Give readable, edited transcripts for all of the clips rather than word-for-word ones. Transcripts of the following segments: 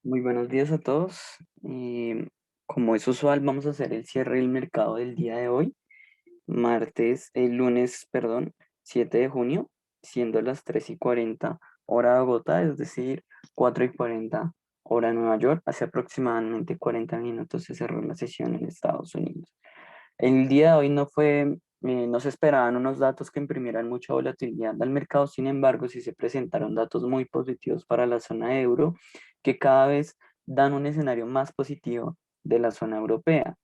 Muy buenos días a todos. Como es usual, vamos a hacer el cierre del mercado del día de hoy, lunes, perdón, 7 de junio, siendo las 3:40 hora Bogotá, es decir, 4:40 hora Nueva York. Hace aproximadamente 40 minutos se cerró la sesión en Estados Unidos. El día de hoy no se esperaban unos datos que imprimieran mucha volatilidad al mercado. Sin embargo, sí se presentaron datos muy positivos para la zona euro, que cada vez dan un escenario más positivo de la zona europea.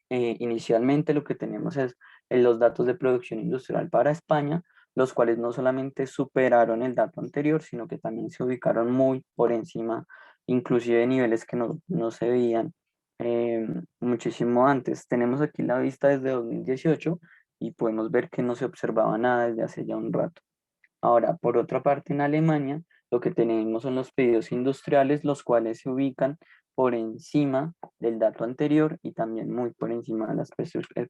Inicialmente lo que tenemos es los datos de producción industrial para España, los cuales no solamente superaron el dato anterior, sino que también se ubicaron muy por encima, inclusive de niveles que no se veían muchísimo antes. Tenemos aquí la vista desde 2018 y podemos ver que no se observaba nada desde hace ya un rato. Ahora, por otra parte, en Alemania, lo que tenemos son los pedidos industriales, los cuales se ubican por encima del dato anterior y también muy por encima de las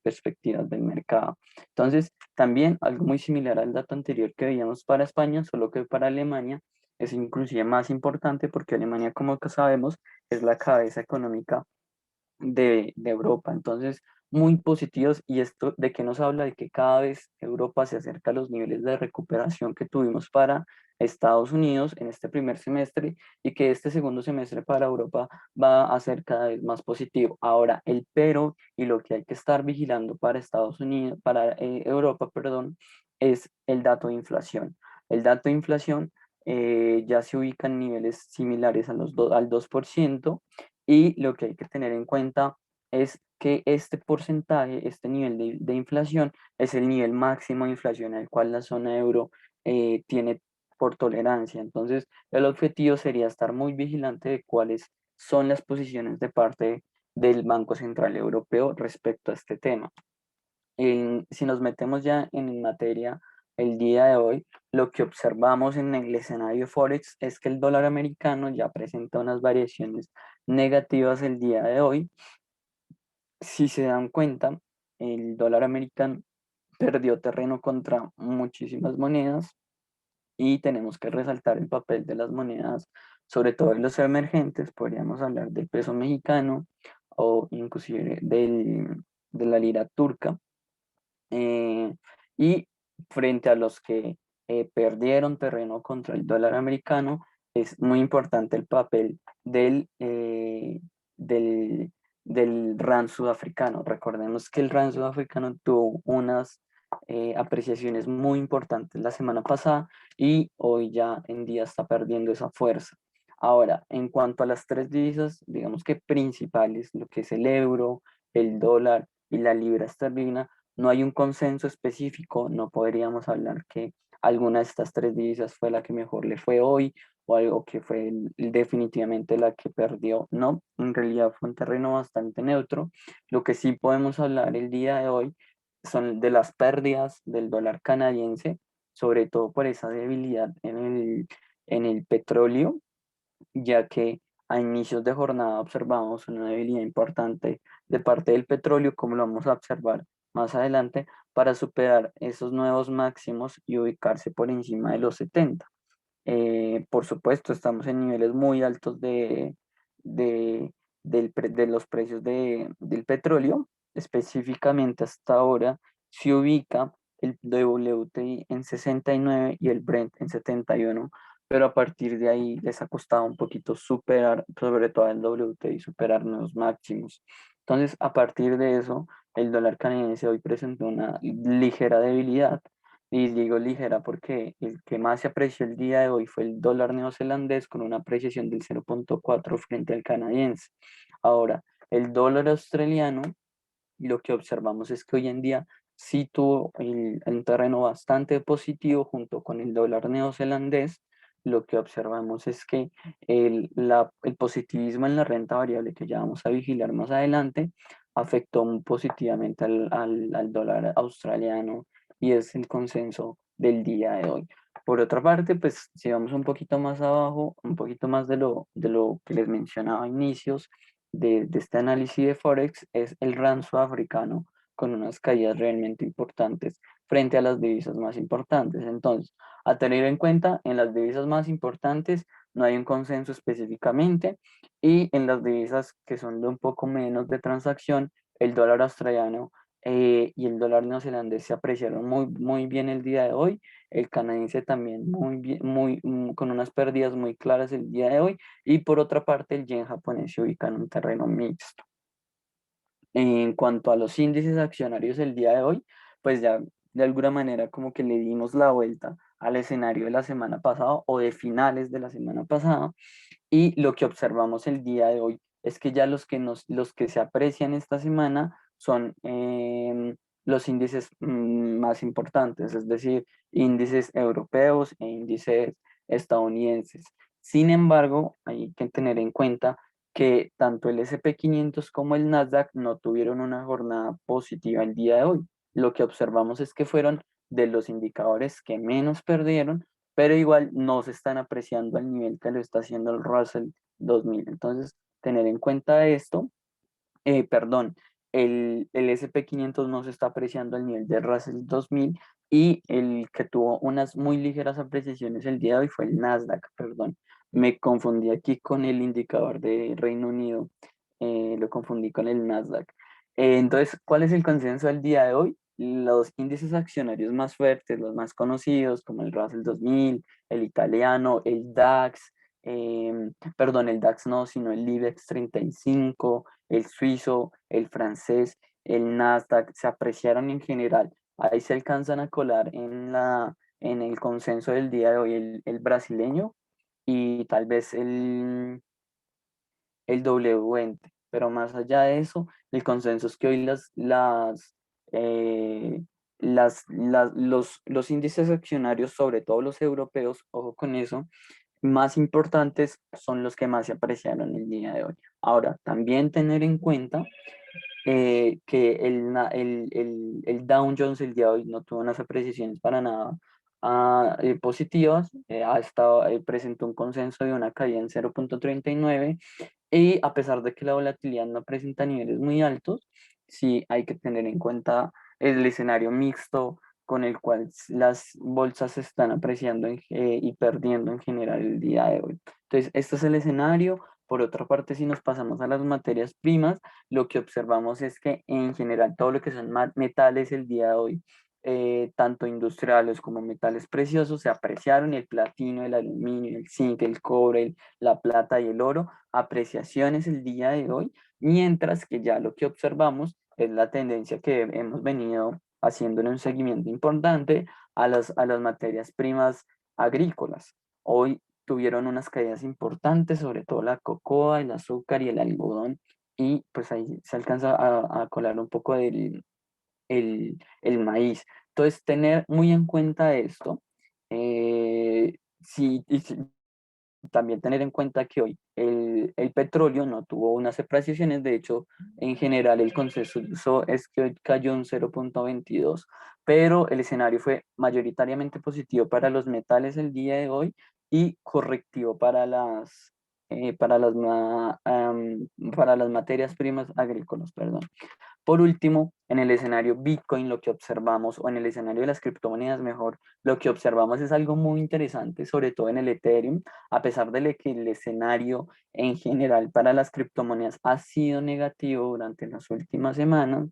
perspectivas del mercado. Entonces, también algo muy similar al dato anterior que veíamos para España, solo que para Alemania es inclusive más importante porque Alemania, como que sabemos, es la cabeza económica de Europa. Entonces, muy positivos. ¿Y esto de qué nos habla? De que cada vez Europa se acerca a los niveles de recuperación que tuvimos para Estados Unidos en este primer semestre y que este segundo semestre para Europa va a ser cada vez más positivo. Ahora, el pero y lo que hay que estar vigilando para Estados Unidos, para Europa, perdón, es el dato de inflación. El dato de inflación ya se ubica en niveles similares a al 2%. Y lo que hay que tener en cuenta es que este porcentaje, este nivel de inflación, es el nivel máximo de inflación al cual la zona euro tiene por tolerancia. Entonces, el objetivo sería estar muy vigilante de cuáles son las posiciones de parte del Banco Central Europeo respecto a este tema. Si nos metemos ya en materia el día de hoy, lo que observamos en el escenario Forex es que el dólar americano ya presenta unas variaciones negativas el día de hoy. Si se dan cuenta, el dólar americano perdió terreno contra muchísimas monedas y tenemos que resaltar el papel de las monedas, sobre todo en los emergentes. Podríamos hablar del peso mexicano o inclusive de la lira turca. eh, y frente a los que perdieron terreno contra el dólar americano, es muy importante el papel del, del rand sudafricano. Recordemos que el rand sudafricano tuvo unas apreciaciones muy importantes la semana pasada y hoy ya en día está perdiendo esa fuerza. Ahora, en cuanto a las tres divisas, digamos que principales, lo que es el euro, el dólar y la libra esterlina, no hay un consenso específico. No podríamos hablar que alguna de estas tres divisas fue la que mejor le fue hoy o algo que fue definitivamente la que perdió. No, en realidad fue un terreno bastante neutro. Lo que sí podemos hablar el día de hoy son de las pérdidas del dólar canadiense, sobre todo por esa debilidad en el petróleo, ya que a inicios de jornada observamos una debilidad importante de parte del petróleo, como lo vamos a observar más adelante, para superar esos nuevos máximos y ubicarse por encima de los 70. Por supuesto, estamos en niveles muy altos de, de los precios del petróleo. Específicamente hasta ahora se ubica el WTI en 69 y el Brent en 71, pero a partir de ahí les ha costado un poquito superar, sobre todo el WTI, superar nuevos máximos. Entonces, a partir de eso, el dólar canadiense hoy presentó una ligera debilidad, y digo ligera porque el que más se apreció el día de hoy fue el dólar neozelandés, con una apreciación del 0,4 frente al canadiense. Ahora, el dólar australiano, lo que observamos es que hoy en día sí tuvo un terreno bastante positivo junto con el dólar neozelandés. Lo que observamos es que el positivismo en la renta variable, que ya vamos a vigilar más adelante, afectó muy positivamente al dólar australiano, y es el consenso del día de hoy. Por otra parte, pues si vamos un poquito más abajo, un poquito más de lo que les mencionaba a inicios de este análisis de Forex, es el rand sudafricano, con unas caídas realmente importantes frente a las divisas más importantes. Entonces, a tener en cuenta, en las divisas más importantes no hay un consenso específicamente. Y en las divisas que son de un poco menos de transacción, el dólar australiano y el dólar neozelandés se apreciaron muy bien el día de hoy. El canadiense también muy bien, con unas pérdidas muy claras el día de hoy. Y por otra parte, el yen japonés se ubica en un terreno mixto. En cuanto a los índices accionarios el día de hoy, pues ya de alguna manera como que le dimos la vuelta al escenario de la semana pasada o de finales de la semana pasada, y lo que observamos el día de hoy es que ya los que se aprecian esta semana son los índices más importantes, es decir, índices europeos e índices estadounidenses. Sin embargo, hay que tener en cuenta que tanto el SP 500 como el Nasdaq no tuvieron una jornada positiva el día de hoy. Lo que observamos es que fueron de los indicadores que menos perdieron, pero igual no se están apreciando al nivel que lo está haciendo el Russell 2000. Entonces, tener en cuenta esto, perdón, el SP 500 no se está apreciando al nivel de Russell 2000, y el que tuvo unas muy ligeras apreciaciones el día de hoy fue el Nasdaq, perdón. Me confundí aquí con el indicador de Reino Unido, lo confundí con el Nasdaq. Entonces, ¿cuál es el consenso del día de hoy? Los índices accionarios más fuertes, los más conocidos, como el Russell 2000, el italiano, el DAX, perdón, el DAX no, sino el IBEX 35, el suizo, el francés, el Nasdaq, se apreciaron en general. Ahí se alcanzan a colar en el consenso del día de hoy el brasileño y tal vez el W20. Pero más allá de eso, el consenso es que hoy eh, los índices accionarios, sobre todo los europeos, ojo con eso, más importantes son los que más se apreciaron el día de hoy. Ahora, también tener en cuenta que el Dow Jones el día de hoy no tuvo unas apreciaciones para nada positivas, presentó un consenso de una caída en 0,39, y a pesar de que la volatilidad no presenta niveles muy altos, sí hay que tener en cuenta el escenario mixto con el cual las bolsas se están apreciando y perdiendo en general el día de hoy. Entonces, este es el escenario. Por otra parte, si nos pasamos a las materias primas, lo que observamos es que en general todo lo que son metales el día de hoy, tanto industriales como metales preciosos, se apreciaron: el platino, el aluminio, el zinc, el cobre, la plata y el oro, apreciaciones el día de hoy, mientras que ya lo que observamos es la tendencia que hemos venido haciéndole un seguimiento importante a las materias primas agrícolas. Hoy tuvieron unas caídas importantes, sobre todo la cocoa, el azúcar y el algodón, y pues ahí se alcanza a colar un poco el maíz. Entonces, tener muy en cuenta esto. Sí, también tener en cuenta que hoy el petróleo no tuvo unas apreciaciones. De hecho, en general el consenso es que hoy cayó un 0,22, pero el escenario fue mayoritariamente positivo para los metales el día de hoy y correctivo para las materias primas agrícolas, perdón. Por último, en el escenario Bitcoin, lo que observamos, o en el escenario de las criptomonedas mejor, lo que observamos es algo muy interesante, sobre todo en el Ethereum, a pesar de que el escenario en general para las criptomonedas ha sido negativo durante las últimas semanas,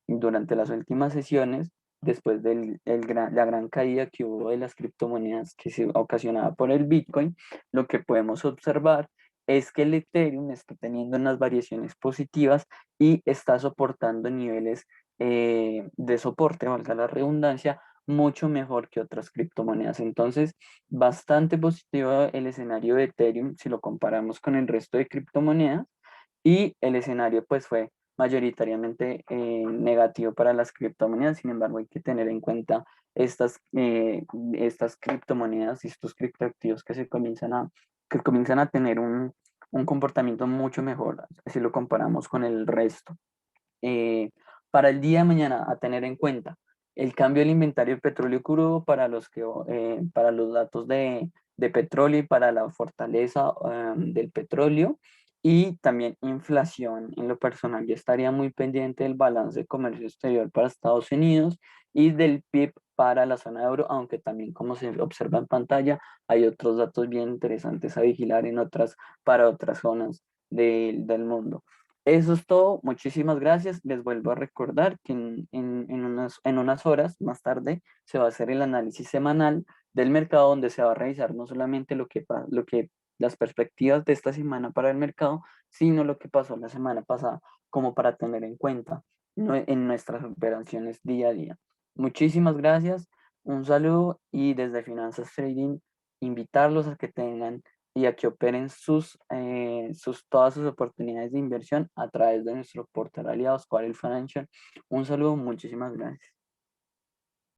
durante las últimas sesiones, después la gran caída que hubo de las criptomonedas que se ocasionaba por el Bitcoin. Lo que podemos observar es que el Ethereum está teniendo unas variaciones positivas y está soportando niveles de soporte, valga la redundancia, mucho mejor que otras criptomonedas. Entonces, bastante positivo el escenario de Ethereum si lo comparamos con el resto de criptomonedas, y el escenario pues fue mayoritariamente negativo para las criptomonedas. Sin embargo, hay que tener en cuenta estas criptomonedas y estos criptoactivos que comienzan a tener un comportamiento mucho mejor si lo comparamos con el resto. Eh, para el día de mañana, a tener en cuenta el cambio del inventario del petróleo crudo para los datos de petróleo y para la fortaleza del petróleo, y también inflación. En lo personal, yo estaría muy pendiente del balance de comercio exterior para Estados Unidos y del PIB para la zona euro, aunque también como se observa en pantalla, hay otros datos bien interesantes a vigilar en otras, para otras zonas del mundo. Eso es todo, muchísimas gracias. Les vuelvo a recordar que en unas horas más tarde se va a hacer el análisis semanal del mercado, donde se va a revisar no solamente lo que las perspectivas de esta semana para el mercado, sino lo que pasó la semana pasada, como para tener en cuenta en nuestras operaciones día a día. Muchísimas gracias, un saludo y desde Finanzas Trading invitarlos a que tengan y a que operen todas sus oportunidades de inversión a través de nuestro portal aliado Square Financial. Un saludo, muchísimas gracias.